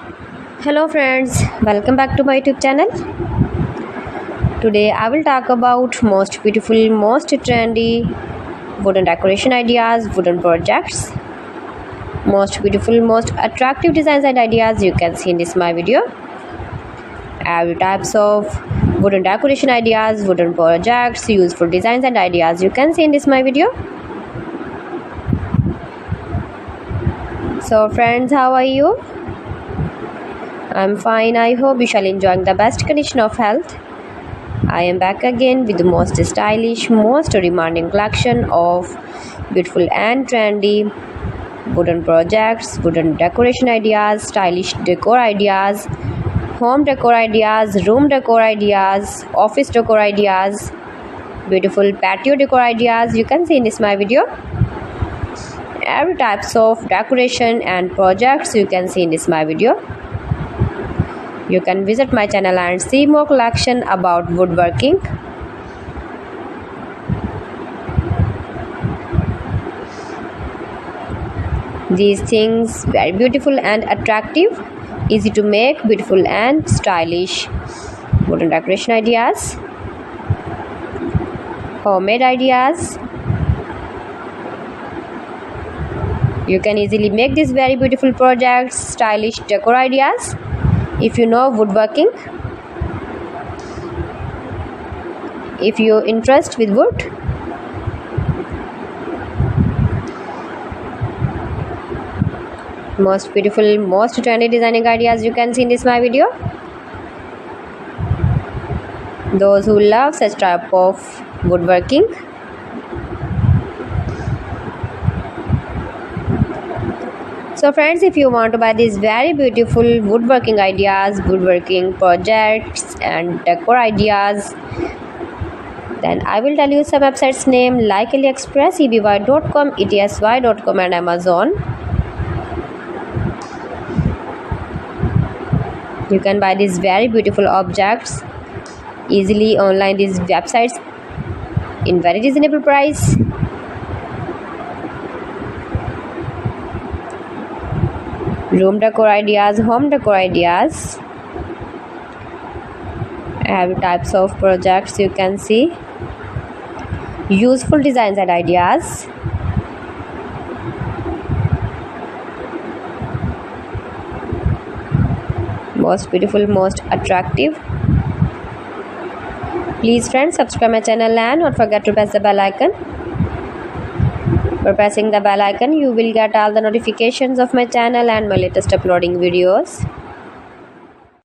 Hello friends, welcome back to my YouTube channel. Today I will talk about most beautiful, most trendy wooden decoration ideas, wooden projects, most beautiful, most attractive designs and ideas you can see in this my video. Every types of wooden decoration ideas, wooden projects, useful designs and ideas you can see in this my video. So friends, how are you? I'm fine. I hope you shall enjoying the best condition of health. I am back again with the most stylish, most demanding collection of beautiful and trendy wooden projects, wooden decoration ideas, stylish decor ideas, home decor ideas, room decor ideas, office decor ideas, beautiful patio decor ideas you can see in this my video. Every types of decoration and projects you can see in this my video. You can visit my channel and see more collection about woodworking. These things very beautiful and attractive, easy to make, beautiful and stylish wooden decoration ideas, homemade ideas. You can easily make these very beautiful projects, stylish decor ideas. If you know woodworking, if you interest with wood, most beautiful, most trendy designing ideas you can see in this my video. Those who love such type of woodworking, so friends, if you want to buy these very beautiful woodworking ideas, woodworking projects and decor ideas, then I will tell you some websites name like AliExpress, eby.com, etsy.com and Amazon. You can buy these very beautiful objects easily online, these websites in very reasonable price. Room decor ideas, home decor ideas, every types of projects you can see, useful designs and ideas, most beautiful, most attractive. Please friends, subscribe my channel and don't forget to press the bell icon. For pressing the bell icon, you will get all the notifications of my channel and my latest uploading videos.